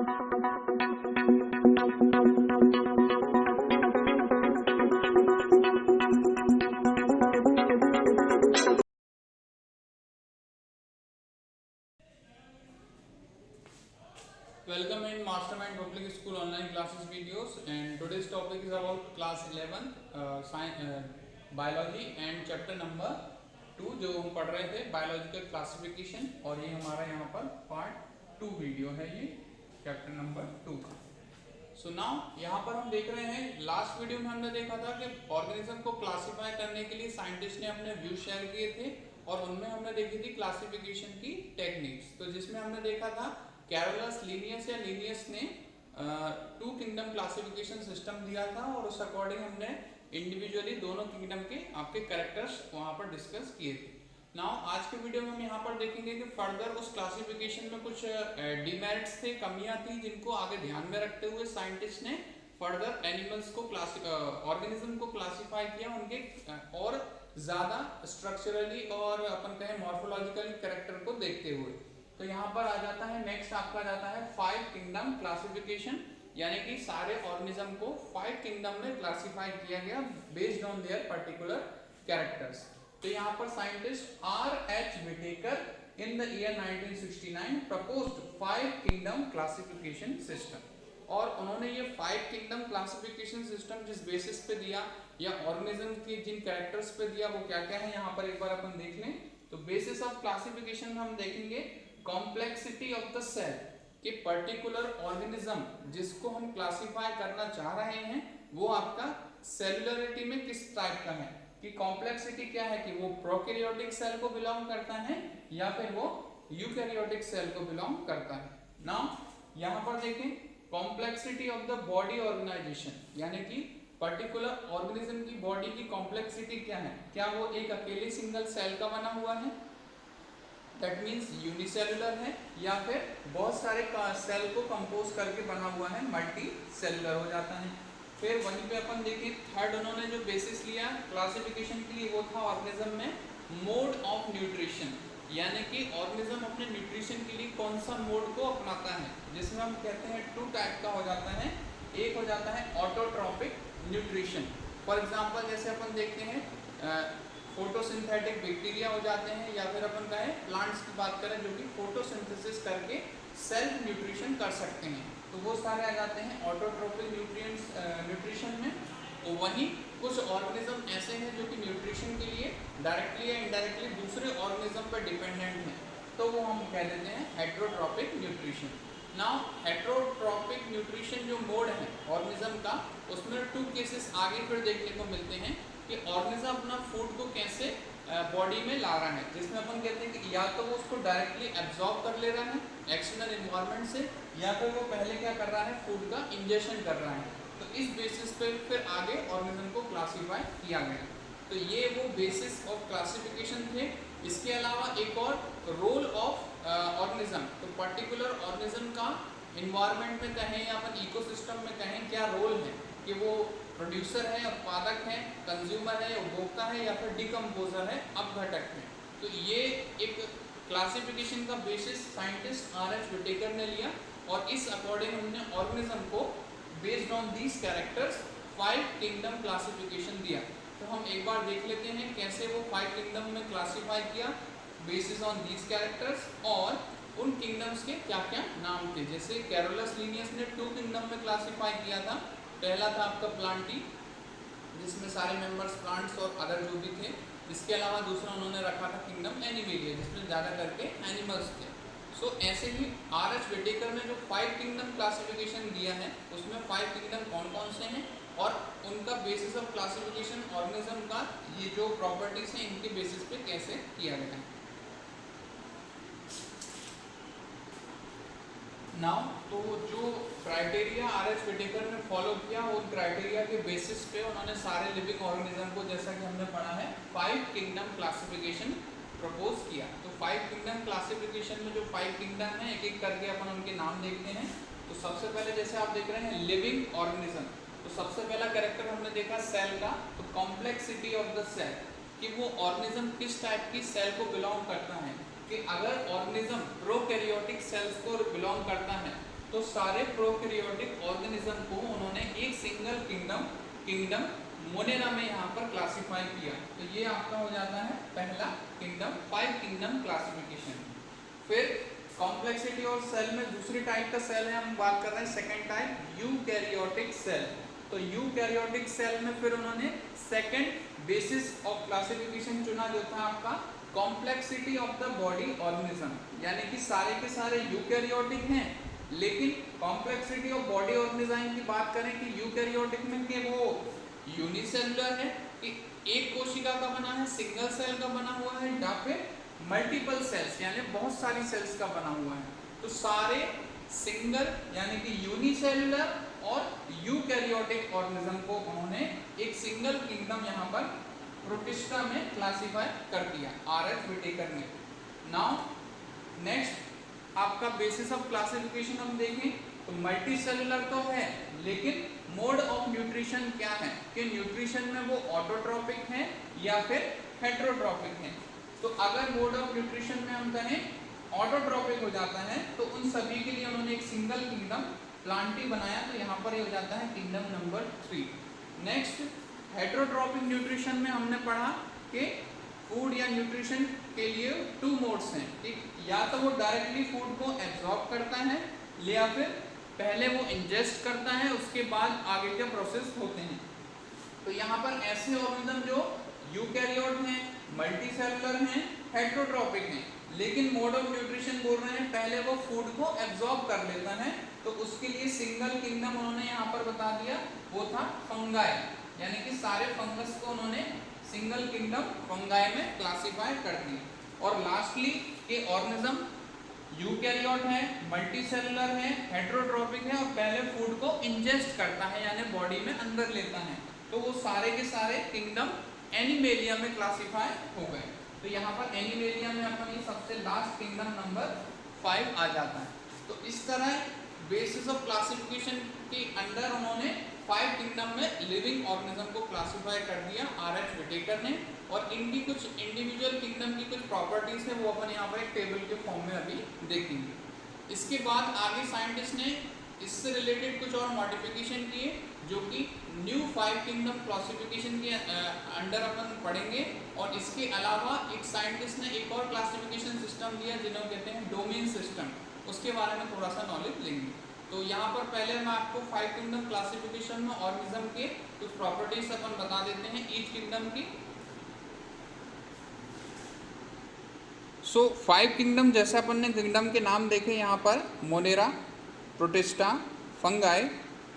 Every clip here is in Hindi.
Welcome in Mastermind Public School online classes videos, and today's topic is about class 11 biology and chapter number 2 जो हम पढ़ रहे थे biological classification, और ये हमारा यहाँ पर part 2 वीडियो है ये chapter number 2 का। So now यहाँ पर हम देख रहे हैं, लास्ट वीडियो में हमने देखा था कि ऑर्गेनिज्म को क्लासीफाई करने के लिए साइंटिस्ट ने अपने व्यू शेयर किए थे और उनमें हमने देखी थी क्लासिफिकेशन की टेक्निक्स। तो जिसमें हमने देखा था कैरोलस, लिनियस या लिनियस ने 2 किंगडम क्लासिफिकेशन सिस्टम दिया था और उस अकॉर्डिंग हमने इंडिविजुअली दोनों किंगडम के आपके कैरेक्टर्स वहाँ पर डिस्कस किए थे। नाउ आज के वीडियो में हम यहाँ पर देखेंगे कि फर्दर उस क्लासिफिकेशन में कुछ डिमेरिट्स थे, कमियां थी, जिनको आगे ध्यान में रखते हुए साइंटिस्ट ने फर्दर एनिमल्स को ऑर्गेनिज्म को क्लासिफाई किया, उनके और ज्यादा स्ट्रक्चरली और अपन कहें मॉर्फोलॉजिकल कैरेक्टर को देखते हुए। तो यहाँ पर आ जाता है नेक्स्ट, आपका जाता है 5 किंगडम क्लासिफिकेशन, यानी कि सारे ऑर्गेनिज्म को 5 किंगडम में क्लासिफाई किया गया based on their particular characters. तो यहाँ पर scientist R.H. Whittaker in the year 1969 proposed 5 kingdom classification system, और उन्होंने ये 5 किंगडम क्लासिफिकेशन सिस्टम जिस बेसिस पे दिया या ऑर्गेनिज्म के जिन कैरेक्टर्स पे दिया वो क्या क्या है यहाँ पर एक बार अपन देख लें। तो बेसिस ऑफ क्लासिफिकेशन में हम देखेंगे कॉम्प्लेक्सिटी ऑफ द सेल, कि पर्टिकुलर ऑर्गेनिज्म जिसको हम क्लासिफाई करना चाह रहे हैं वो आपका सेलुलरिटी में किस टाइप का है, कि कॉम्प्लेक्सिटी क्या है, कि वो प्रोकैरियोटिक सेल को बिलोंग करता है या फिर वो यूकैरियोटिक सेल को बिलोंग करता है। नाउ यहाँ पर देखें complexity of the body organisation, यानी कि पर्टिकुलर ऑर्गेनिज्म की बॉडी की कॉम्प्लेक्सिटी क्या है, क्या वो एक अकेले सिंगल सेल का बना हुआ है, दैट मीन्स यूनिसेलुलर है, या फिर बहुत सारे सेल को कंपोज करके बना हुआ है, मल्टी सेलुलर हो जाता है। फिर वहीं पे अपन देखें थर्ड उन्होंने जो बेसिस लिया क्लासिफिकेशन के लिए वो था ऑर्गेनिज्म में मोड ऑफ न्यूट्रिशन, यानी कि ऑर्गेनिज्म अपने न्यूट्रिशन के लिए कौन सा मोड को अपनाता है, जिसमें हम कहते हैं 2 टाइप का हो जाता है। एक हो जाता है ऑटोट्रॉपिक न्यूट्रिशन, फॉर एग्जांपल जैसे अपन देखते हैं फोटोसिंथेटिक बैक्टीरिया हो जाते हैं, या फिर अपन कहें प्लांट्स की बात करें जो कि फोटोसिंथेसिस करके सेल्फ न्यूट्रिशन कर सकते हैं, तो वो सारे आ जाते हैं ऑटोट्रॉपिक न्यूट्रिशन में। तो वहीं कुछ ऑर्गेनिज्म ऐसे हैं जो कि न्यूट्रिशन के लिए डायरेक्टली या इनडायरेक्टली दूसरे ऑर्गेनिज्म पर डिपेंडेंट हैं, तो वो हम कह देते हैं heterotrophic nutrition. Now heterotrophic nutrition जो मोड है ऑर्गेनिज्म का, उसमें 2 केसेस आगे फिर देखने को मिलते हैं कि ऑर्गेनिज्म अपना फूड को कैसे बॉडी में ला रहा है, जिसमें अपन कहते हैं कि या तो वो उसको डायरेक्टली एब्जॉर्ब कर ले रहा है एक्सटर्नल एनवायरनमेंट से, या फिर वो पहले क्या कर रहा है फूड का इंजेक्शन कर रहा है। तो इस बेसिस पे फिर आगे ऑर्गेनिज्म को क्लासीफाई किया गया। तो ये वो बेसिस ऑफ क्लासिफिकेशन थे। इसके अलावा एक और रोल ऑफ ऑर्गेनिज्म, तो पर्टिकुलर ऑर्गेनिज्म का इन्वायरमेंट में कहें या अपन इकोसिस्टम में कहें क्या रोल है, कि वो प्रोड्यूसर है, उत्पादक है, कंज्यूमर है, उपभोक्ता है, या फिर डिकम्पोजर है, अपघटक है। तो ये एक क्लासिफिकेशन का बेसिस साइंटिस्ट R.H. विटेकर ने लिया, और इस अकॉर्डिंग हमने ऑर्गेनिज्म को based on these characters 5 kingdom classification दिया। तो हम एक बार देख लेते हैं कैसे वो 5 किंगडम में क्लासीफाई किया बेसिस ऑन दीज कैरेक्टर्स, और उन किंगडम्स के क्या क्या नाम थे। जैसे कैरोलस लिनियस ने 2 किंगडम में क्लासीफाई किया था। पहला था आपका प्लांटी, जिसमें सारे मेंबर्स प्लांट्स और अदर जो भी थे। इसके अलावा दूसरा उन्होंने रखा था किंगडम एनिमेलिया, जिसमें ज़्यादा करके एनिमल्स थे। सो ऐसे ही R.H. विटेकर ने जो 5 किंगडम क्लासिफिकेशन दिया है, उसमें 5 किंगडम कौन कौन से हैं और उनका बेसिस ऑफ क्लासिफिकेशन ऑर्गेनिज्म का ये जो प्रॉपर्टीज हैं इनके बेसिस पे कैसे किया गया है। नाउ तो जो क्राइटेरिया R.H. विटेकर ने फॉलो किया, उन क्राइटेरिया के बेसिस पे उन्होंने सारे लिविंग ऑर्गेनिज्म को, जैसा कि हमने पढ़ा है, 5 किंगडम क्लासिफिकेशन प्रपोज किया। तो 5 किंगडम क्लासिफिकेशन में जो 5 किंगडम है एक एक करके अपन उनके नाम देखते हैं। तो सबसे पहले जैसे आप देख रहे हैं लिविंग ऑर्गेनिज्म, तो सबसे पहला कैरेक्टर हमने देखा सेल का, तो कॉम्प्लेक्सिटी ऑफ द सेल, कि वो ऑर्गेनिज्म किस टाइप की सेल को बिलोंग करता है। कि अगर ऑर्गेनिज्म प्रोकैरियोटिक सेल्स को बिलोंग करता है तो सारे प्रोकैरियोटिक ऑर्गेनिज्म को उन्होंने एक सिंगल किंगडम मोनेरा में यहाँ पर क्लासिफाई किया। तो ये आपका हो जाता है पहला किंगडम, 5 किंगडम क्लासिफिकेशन। फिर कॉम्प्लेक्सिटी और सेल में दूसरी टाइप का सेल है, हम बात कर रहे हैं सेकेंड टाइप यूकैरियोटिक सेल। तो यूकैरियोटिक सेल में फिर उन्होंने सेकेंड बेसिस ऑफ क्लासिफिकेशन चुना जो था आपका complexity of the body organism, यानी कि सारे के सारे यूकैरियोटिक हैं, लेकिन कॉम्प्लेक्सिटी ऑफ बॉडी ऑर्गेनिज्म की बात करें कि यूकैरियोटिक में कि वो यूनिसेलुलर है कि एक कोशिका का बना है, सिंगल सेल का बना हुआ है, या फिर मल्टीपल सेल्स यानी बहुत सारी सेल्स का बना हुआ है। तो सारे सिंगल यानी कि यूनिसेलुलर और यूकैरियोटिक ऑर्गेनिज्म को उन्होंने एक सिंगल किंगडम यहाँ पर प्रोटिस्टा में क्लासिफाई कर दिया आर.एच. विटेकर ने। नाउ नेक्स्ट आपका बेसिस ऑफ क्लासिफिकेशन हम देखें तो मल्टी सेलुलर तो है, लेकिन मोड ऑफ न्यूट्रिशन क्या है कि न्यूट्रिशन में वो ऑटोट्रॉपिक है या फिर हेटेरोट्रॉपिक है। तो अगर मोड ऑफ न्यूट्रिशन में हम कहें ऑटोट्रॉपिक हो जाता है तो उन सभी के लिए उन्होंने एक सिंगल किंगडम प्लांटी बनाया। तो यहाँ पर ये हो जाता है kingdom number 3। Next heterotrophic nutrition में हमने पढ़ा कि फूड या न्यूट्रिशन के लिए 2 मोड्स हैं, ठीक, या तो वो डायरेक्टली फूड को एब्जॉर्ब करता है या फिर पहले वो इंजेस्ट करता है उसके बाद आगे के प्रोसेस होते हैं। तो यहाँ पर ऐसे ऑर्गेनिज्म जो यूकैरियोट हैं, मल्टीसेलुलर हैं, हेटेरोट्रॉपिक हैं, लेकिन मोड ऑफ न्यूट्रिशन बोल रहे हैं पहले वो फूड को एब्जॉर्ब कर लेता है, तो उसके लिए सिंगल किंगडम उन्होंने यहाँ पर बता दिया, वो था फंगाई, यानी कि सारे फंगस को उन्होंने सिंगल किंगडम फंगाई में क्लासिफाई कर दिया। और लास्टली के ऑर्गेनिज्म यूकैरियोट है, मल्टीसेलुलर है, हेटेरोट्रॉपिक है और पहले फूड को इंजेस्ट करता है यानी बॉडी में अंदर लेता है, तो वो सारे के सारे किंगडम एनिमेलिया में क्लासिफाई हो गए। तो यहाँ पर एनिमेलिया में अपन ये सबसे लास्ट किंगडम नंबर 5 आ जाता है। तो इस तरह बेसिस ऑफ क्लासिफिकेशन के अंडर उन्होंने 5 किंगडम में लिविंग ऑर्गेनिज्म को क्लासिफाई कर दिया आर.एच. विटेकर ने, और इनकी कुछ इंडिविजुअल किंगडम की कुछ प्रॉपर्टीज है वो अपन यहाँ पर एक टेबल के फॉर्म में अभी देखेंगे। इसके बाद आगे साइंटिस्ट ने इससे रिलेटेड कुछ और मॉडिफिकेशन किए जो कि न्यू 5 किंगडम क्लासिफिकेशन के अंडर अपन पढ़ेंगे। और इसके अलावा एक साइंटिस्ट ने एक और क्लासिफिकेशन सिस्टम दिया जिन्हें कहते हैं डोमेन सिस्टम, उसके बारे में थोड़ा सा नॉलेज लेंगे। तो यहाँ पर पहले मैं आपको 5 किंगडम क्लासिफिकेशन में ऑर्गेनिज्म के कुछ प्रॉपर्टीज अपन बता देते हैं ईच किंगडम की। सो 5 किंगडम जैसे अपन ने किंगडम के नाम देखे यहाँ पर मोनेरा, प्रोटिस्टा, फंगाई,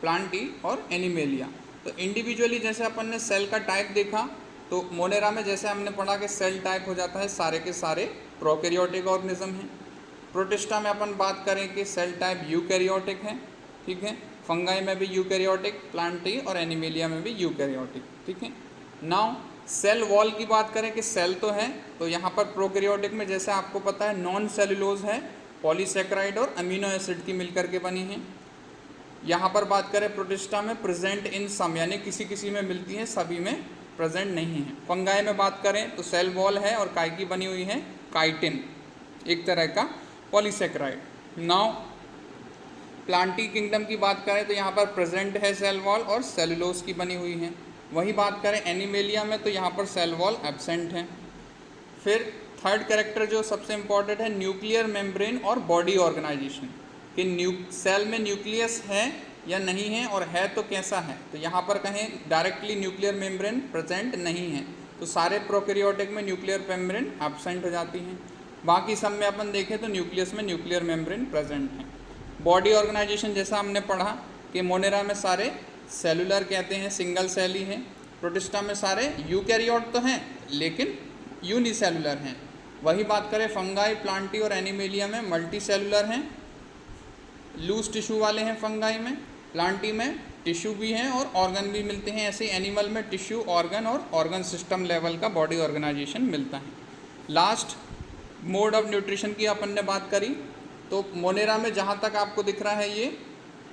प्लांटी और एनिमेलिया। तो इंडिविजुअली जैसे अपन ने सेल का टाइप देखा तो मोनेरा में जैसे हमने पढ़ा कि सेल टाइप हो जाता है सारे के सारे प्रोकैरियोटिक ऑर्गेनिज्म हैं। प्रोटिस्टा में अपन बात करें कि सेल टाइप यूकैरियोटिक है, ठीक है। फंगाई में भी यूकैरियोटिक, प्लांटी और एनिमेलिया में भी यूकैरियोटिक, ठीक है। नाउ सेल वॉल की बात करें कि सेल तो है, तो यहाँ पर प्रोकैरियोटिक में जैसे आपको पता है नॉन सेलुलोज है, पॉलीसेकेराइड और अमीनो एसिड की मिलकर के बनी है। यहाँ पर बात करें प्रोटिस्टा में प्रेजेंट इन सम, यानी किसी किसी में मिलती है, सभी में प्रेजेंट नहीं है। फंगाई में बात करें तो सेल वॉल है और काय की बनी हुई है काइटिन, एक तरह का पॉलीसेकेराइड। नाउ प्लांटी किंगडम की बात करें तो यहाँ पर प्रेजेंट है सेल वॉल और सेलुलोज की बनी हुई है। वही बात करें एनिमेलिया में तो यहाँ पर सेल वॉल एब्सेंट है। फिर थर्ड कैरेक्टर जो सबसे इम्पॉर्टेंट है न्यूक्लियर मेम्ब्रेन और बॉडी ऑर्गेनाइजेशन, कि सेल में न्यूक्लियस है या नहीं है और है तो कैसा है। तो यहाँ पर कहें डायरेक्टली न्यूक्लियर मेम्ब्रेन प्रेजेंट नहीं है, तो सारे प्रोकैरियोटिक में न्यूक्लियर मेम्ब्रेन एब्सेंट हो जाती हैं। बाकी सब में अपन देखें तो न्यूक्लियस में न्यूक्लियर मेम्ब्रेन प्रेजेंट है। बॉडी ऑर्गेनाइजेशन जैसा हमने पढ़ा कि मोनेरा में सारे सेलुलर कहते हैं, सिंगल सेल ही हैं। प्रोटिस्टा में सारे यूकैरियोट तो हैं लेकिन यूनिसेलुलर हैं। वही बात करें फंगाई, प्लांटी और एनिमेलिया में मल्टी सेलुलर हैं, लूज टिश्यू वाले हैं। फंगाई में, प्लांटी में टिश्यू भी हैं और ऑर्गन भी मिलते हैं। ऐसे एनिमल में टिश्यू, ऑर्गन और ऑर्गन सिस्टम लेवल का बॉडी ऑर्गेनाइजेशन मिलता है। लास्ट मोड ऑफ न्यूट्रिशन की अपन ने बात करी तो मोनेरा में जहाँ तक आपको दिख रहा है ये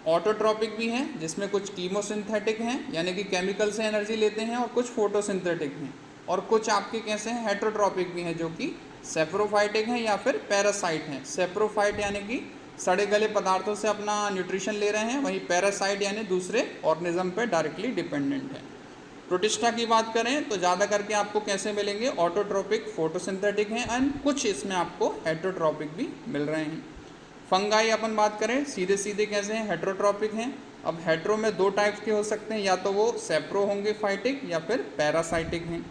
ऑटोट्रॉपिक भी हैं, जिसमें कुछ कीमोसिंथेटिक हैं यानी कि केमिकल से एनर्जी लेते हैं, और कुछ फोटोसिंथेटिक हैं, और कुछ आपके कैसे हैं हेटेरोट्रॉपिक भी हैं जो कि सेप्रोफाइटिक हैं या फिर पैरासाइट हैं। सेप्रोफाइट यानी कि सड़े गले पदार्थों से अपना न्यूट्रिशन ले रहे हैं, वहीं पैरासाइट यानी दूसरे ऑर्गेनिज्म पे डायरेक्टली डिपेंडेंट है। प्रोटिस्टा की बात करें तो ज़्यादा करके आपको कैसे मिलेंगे, ऑटोट्रोपिक, फोटोसिंथेटिक हैं, एंड कुछ इसमें आपको हेटेरोट्रोपिक भी मिल रहे हैं। फंगाई अपन बात करें सीधे सीधे कैसे हैं, हेटेरोट्रोपिक हैं। अब हेटेरो में दो टाइप्स के हो सकते हैं, या तो वो सेप्रो होंगे फाइटिक या फिर पैरासाइटिक हैं।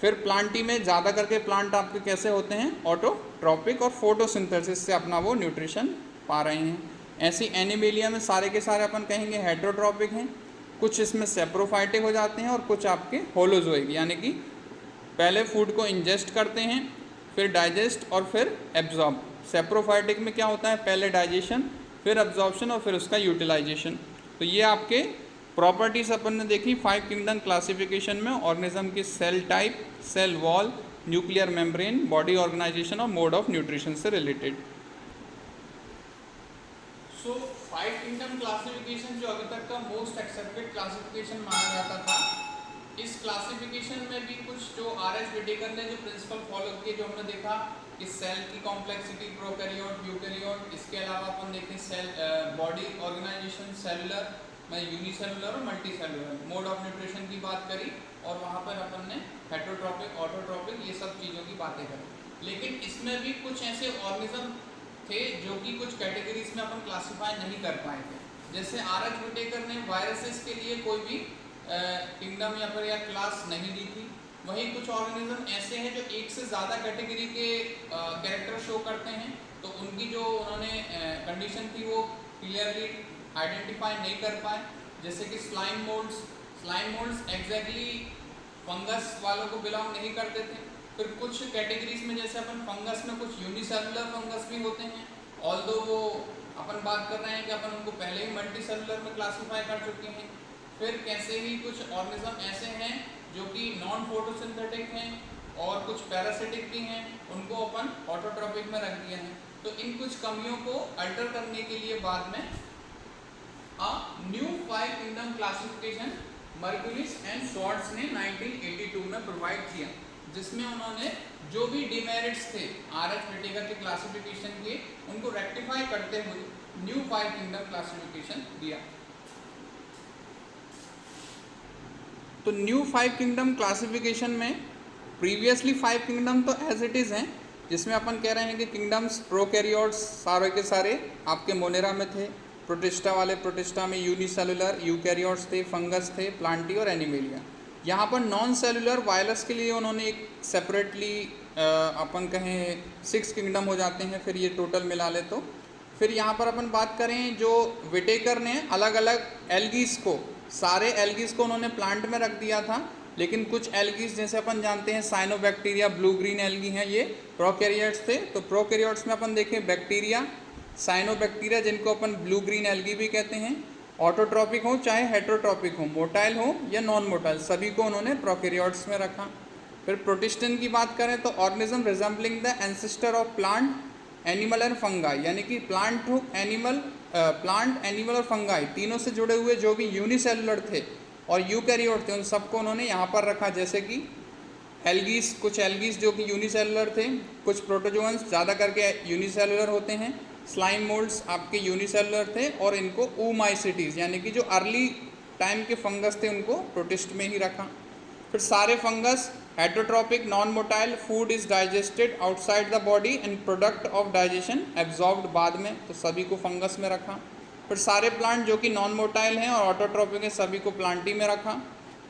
फिर प्लांटी में ज़्यादा करके प्लांट आपके कैसे होते हैं, ऑटोट्रोपिक और फोटोसिंथेसिस से अपना वो न्यूट्रिशन पा रहे हैं। ऐसी एनिमेलिया में सारे के सारे अपन कहेंगे हेटेरोट्रोपिक हैं। कुछ इसमें सेप्रोफाइटिक हो जाते हैं और कुछ आपके होलोजोइक, यानी कि पहले फूड को इंजेस्ट करते हैं, फिर डाइजेस्ट और फिर एब्जॉर्ब। सेप्रोफाइटिक में क्या होता है, पहले डाइजेशन, फिर एब्जॉर्प्शन और फिर उसका यूटिलाइजेशन। तो ये आपके प्रॉपर्टीज अपन ने देखी 5 किंगडम क्लासिफिकेशन में, ऑर्गेनिज्म की cell type, cell wall, nuclear membrane, body organisation और मोड ऑफ न्यूट्रिशन से रिलेटेड। सो 5 किंगडम क्लासिफिकेशन जो अभी तक का मोस्ट एक्सेप्टेड क्लासिफिकेशन माना जाता था, इस क्लासिफिकेशन में भी कुछ जो आर.एच. व्हिटेकर ने जो प्रिंसिपल फॉलो किए, जो हमने देखा कि सेल की कॉम्प्लेक्सिटी, प्रोकैरियोट, यूकैरियोट, इसके अलावा अपन देखें सेल बॉडी ऑर्गेनाइजेशन, सेलुलर में यूनिसेलुलर और मल्टीसेलुलर, मोड ऑफ न्यूट्रिशन की बात करी, और वहाँ पर अपन ने हेटेरोट्रोपिक, ऑटोट्रोपिक, ये सब चीज़ों की बातें करी। लेकिन इसमें भी कुछ ऐसे ऑर्गेनिज्म थे जो कि कुछ कैटेगरीज में अपन क्लासीफाई नहीं कर पाए थे। जैसे आर.एच. व्हिटेकर ने वायरसेस के लिए कोई भी किंगडम या फिर या क्लास नहीं दी थी। वहीं कुछ ऑर्गेनिज्म ऐसे हैं जो एक से ज़्यादा कैटेगरी के कैरेक्टर शो करते हैं, तो उनकी जो उन्होंने कंडीशन थी वो क्लियरली आइडेंटिफाई नहीं कर पाए। जैसे कि स्लाइम मोल्ड्स एग्जैक्टली फंगस वालों को बिलोंग नहीं करते थे। फिर कुछ कैटेगरीज में जैसे अपन फंगस में कुछ यूनिसेलुलर फंगस भी होते हैं, ऑल्दो वो अपन बात कर रहे हैं कि अपन उनको पहले ही मल्टीसेलुलर में क्लासीफाई कर चुके हैं। फिर कैसे ही कुछ ऑर्गेनिज्म ऐसे हैं जो कि नॉन फोटोसिंथेटिक हैं और कुछ पैरासिटिक भी हैं, उनको अपन ऑटोट्रोपिक में रख दिया है। तो इन कुछ कमियों को अल्टर करने के लिए बाद में new 5 kingdom classification Margulis and Schwartz ने 1982 में प्रोवाइड किया, जिसमें उन्होंने जो भी डिमेरिट्स थे आर.एच. व्हिटेकर के क्लासिफिकेशन के, उनको रेक्टिफाई करते हुए न्यू 5 किंगडम क्लासिफिकेशन दिया। तो न्यू 5 किंगडम क्लासिफिकेशन में प्रीवियसली 5 किंगडम तो एज इट इज़ हैं, जिसमें अपन कह रहे हैं कि किंगडम्स प्रोकैरियोट्स सारे के सारे आपके मोनेरा में थे, प्रोटिस्टा वाले प्रोटिस्टा में यूनिसेलुलर, यूकैरियोट्स थे, फंगस थे, प्लांटी और एनिमेलिया। यहाँ पर नॉन सेलुलर वायरस के लिए उन्होंने एक सेपरेटली अपन कहें 6 किंगडम हो जाते हैं, फिर ये टोटल मिला ले तो। फिर यहाँ पर अपन बात करें जो व्हिटेकर ने अलग अलग एल्गीज को, सारे एल्गीज को उन्होंने प्लांट में रख दिया था, लेकिन कुछ एल्गीज जैसे अपन जानते हैं साइनोबैक्टीरिया, ब्लू ग्रीन एल्गी हैं, ये प्रोकैरियोट्स थे। तो प्रोकैरियोट्स में अपन देखें बैक्टीरिया, साइनोबैक्टीरिया जिनको अपन ब्लू ग्रीन एल्गी भी कहते हैं, ऑटोट्रोपिक हो चाहे हेटेरोट्रोपिक हो, मोटाइल हो या नॉन मोटाइल, सभी को उन्होंने प्रोकैरियोट्स में रखा। फिर प्रोटिस्टन की बात करें तो organism resembling the ancestor of plant, animal and fungi, यानी कि प्लांट हो, प्लांट, एनिमल और फंगाई तीनों से जुड़े हुए जो भी यूनिसेलुलर थे और यूकैरियोट थे, उन सबको उन्होंने यहाँ पर रखा। जैसे कि एल्गीज, कुछ एल्गीज जो कि यूनिसेलुलर थे, कुछ प्रोटोजोअन्स ज़्यादा करके यूनिसेलुलर होते हैं, स्लाइम मोल्ड्स आपके यूनिसेलुलर थे, और इनको oomaisites यानी कि जो अर्ली टाइम के फंगस थे उनको प्रोटिस्ट में ही रखा। फिर सारे fungus heterotrophic, non motile, food is digested outside the body end product of digestion absorbed बाद में, तो सभी को फंगस में रखा। फिर सारे प्लांट जो कि नॉन मोटाइल हैं और ऑटोट्रोपिक हैं, सभी को प्लांटी में रखा।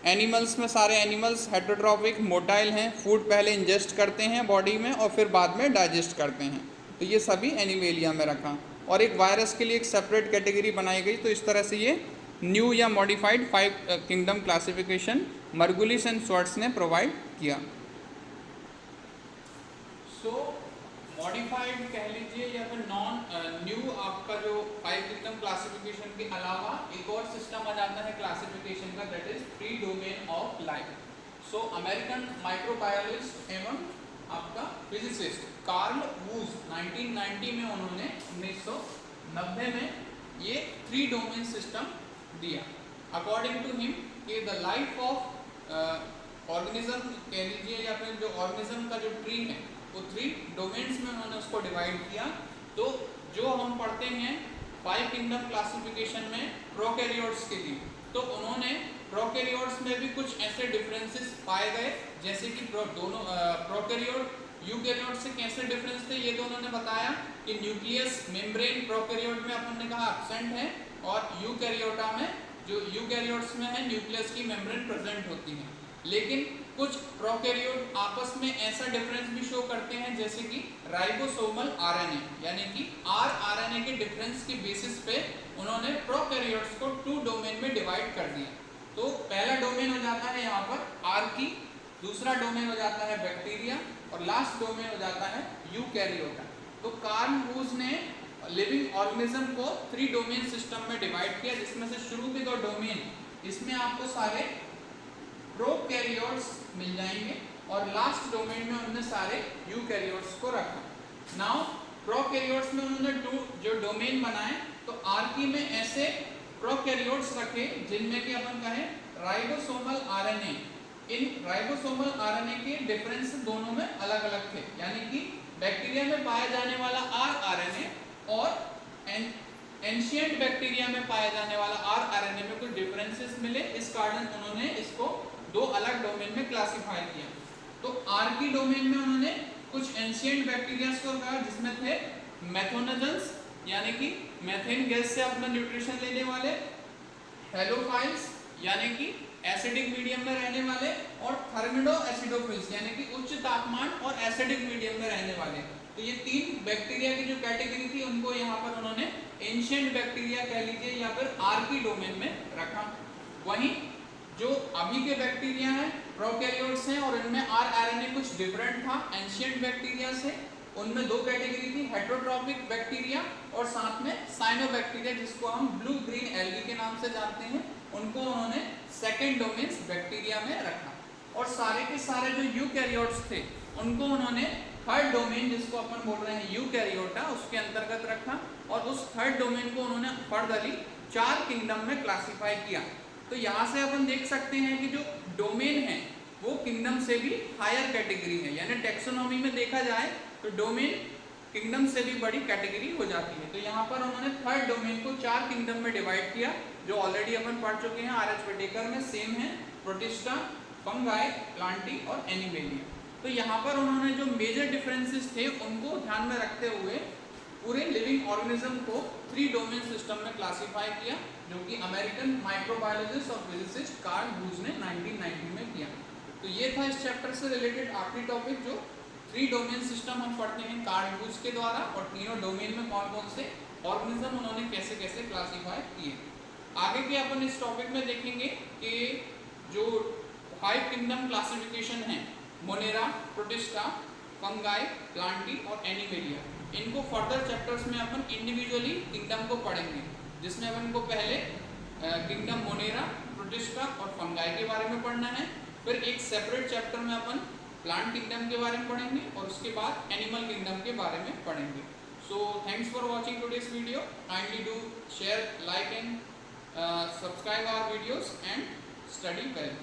एनिमल्स में सारे एनिमल्स हेटेरोट्रोपिक, मोटाइल हैं, फूड पहले इंजेस्ट करते हैं बॉडी में और फिर बाद में डाइजेस्ट करते हैं, तो ये सभी एनिमेलिया में रखा। और एक वायरस के लिए एक सेपरेट कैटेगरी बनाई गई। तो इस तरह से ये न्यू या modified 5 kingdom classification Margulis and Schwartz ने प्रोवाइड किया। सो मॉडिफाइड कह लीजिए या फिर न्यू आपका जो 5 किंगडम क्लासिफिकेशन के अलावा एक और सिस्टम आ जाता है क्लासिफिकेशन का, that is 3 domain of life. So American microbiologist एवं आपका फिजिसिस्ट कार्ल वूज 1990 में उन्होंने 1990 में ये 3 डोमेन सिस्टम दिया। अकॉर्डिंग टू हिम कि द लाइफ ऑफ ऑर्गेनिज्म कह लीजिए या फिर जो ऑर्गेनिज्म का जो ट्री है वो 3 डोमेन्स में उन्होंने उसको डिवाइड किया। तो जो हम पढ़ते हैं 5 किंगडम क्लासिफिकेशन में प्रोकैरियोट्स के लिए, तो उन्होंने प्रोकैरियोट्स में भी कुछ ऐसे डिफरेंसेस पाए गए, जैसे कि दोनों प्रोकैरियोट यूकैरियोट से कैसे डिफरेंस थे, ये तो उन्होंने बताया कि न्यूक्लियस मेम्ब्रेन प्रोकैरियोट में अपन ने कहा एब्सेंट है, और यूकैरियोटा में, जो यूकैरियोट्स में है, न्यूक्लियस की मेम्ब्रेन प्रेजेंट होती है। लेकिन कुछ प्रोकैरियोट आपस में ऐसा डिफरेंस भी शो करते हैं, जैसे कि राइबोसोमल आरएनए, यानी कि आरएनए के डिफरेंस की बेसिस पे उन्होंने प्रोकैरियोट्स को 2 डोमेन में डिवाइड कर दिया। तो पहला डोमेन हो जाता है यहाँ पर आर्की, दूसरा डोमेन हो जाता है बैक्टीरिया, और लास्ट डोमेन हो जाता है यूकैरियोटा। तो कार्ल वूज ने लिविंग ऑर्गेनिज्म को 3 डोमेन सिस्टम में डिवाइड किया, जिसमें से शुरू के 2 डोमेन, इसमें आपको सारे प्रोकैरियोट्स मिल जाएंगे, और लास्ट डोमेन में उन्होंने सारे यूकैरियोट्स को रखा। नाउ प्रोकैरियोट्स में उन्होंने 2 जो डोमेन बनाए, तो आर्की में ऐसे प्रोकैरियोट्स रखे जिनमें कि अपन कहें राइबोसोमल आरएनए। इन राइबोसोमल आरएनए के डिफरेंस दोनों में अलग अलग थे, यानी कि बैक्टीरिया में पाया जाने वाला आरएनए और एंशिएंट बैक्टीरिया में पाया जाने वाला आरएनए में कुछ डिफरेंसेस मिले, इस कारण उन्होंने इसको 2 अलग डोमेन में क्लासिफाई किया। तो आर्की डोमेन में उन्होंने कुछ एंशिएंट बैक्टीरिया को कहा, जिसमें थे मेथोनोजेंस, यानी कि मेथेन गैस से अपना न्यूट्रिशन लेने वाले, हेलोफाइल्स यानी कि एसिडिक मीडियम में रहने वाले, और थर्मिडो एसिडोफिल्स यानी कि उच्च तापमान और एसिडिक मीडियम में रहने वाले। तो ये 3 बैक्टीरिया की जो कैटेगरी थी, उनको यहाँ पर उन्होंने एंशिएंट बैक्टीरिया कह लीजिए या फिर आर्की डोमेन में रखा। वहीं जो अभी के बैक्टीरिया हैं, प्रोकैरियोट्स हैं, और इनमें आरएनए कुछ डिफरेंट था एंशिएंट बैक्टीरिया से। उनमें 2 कैटेगरी थी, हेटेरोट्रॉपिक बैक्टीरिया और साथ में साइनोबैक्टीरिया, जिसको हम ब्लू ग्रीन एल्गी के नाम से जानते हैं, उनको उन्होंने सेकेंड डोमेन बैक्टीरिया में रखा। और सारे के सारे जो यूकैरियोट्स थे, उनको उन्होंने थर्ड डोमेन, जिसको अपन बोल रहे हैं यूकैरियोटा, उसके अंतर्गत रखा, और उस थर्ड डोमेन को उन्होंने फर्दरली 4 किंगडम में क्लासिफाई किया। तो यहाँ से अपन देख सकते हैं कि जो डोमेन है वो किंगडम से भी हायर कैटेगरी है, यानी टेक्सोनॉमी में देखा जाए तो डोमेन किंगडम से भी बड़ी कैटेगरी हो जाती है। तो यहाँ पर उन्होंने थर्ड डोमेन को 4 किंगडम में डिवाइड किया, जो ऑलरेडी अपन पढ़ चुके हैं, आर एच विटेकर में सेम है, प्रोटिस्टा, फंगाई, प्लांटी और एनिमेलिया। तो यहाँ पर उन्होंने जो मेजर डिफरेंसेस थे उनको ध्यान में रखते हुए पूरे लिविंग ऑर्गेनिज्म को 3 डोमेन सिस्टम में क्लासिफाई किया, जो कि अमेरिकन माइक्रोबायोलॉजिस्ट और फिजिसिस्ट कार्ल वूज ने 1990 में किया। तो ये था इस चैप्टर से रिलेटेड आखिरी टॉपिक, जो 3 डोमेन सिस्टम हम पढ़ते हैं कार्ल वूज के द्वारा, और तीनों डोमेन में कौन कौन से ऑर्गेनिज्म उन्होंने कैसे कैसे क्लासिफाई किए। आगे के अपन इस टॉपिक में देखेंगे कि जो 5 किंगडम क्लासिफिकेशन है, मोनेरा, प्रोटिस्टा, फंगाई, प्लांटी और एनिमेलिया, इनको फर्दर चैप्टर्स में अपन इंडिविजुअली किंगडम को पढ़ेंगे, जिसमें अपन को पहले किंगडम मोनेरा, प्रोटिस्टा और फंगाई के बारे में पढ़ना है, फिर एक सेपरेट चैप्टर में अपन प्लांट किंगडम के बारे में पढ़ेंगे, और उसके बाद एनिमल किंगडम के बारे में पढ़ेंगे। So thanks for watching today's video. Kindly do share, like and subscribe our videos and study well.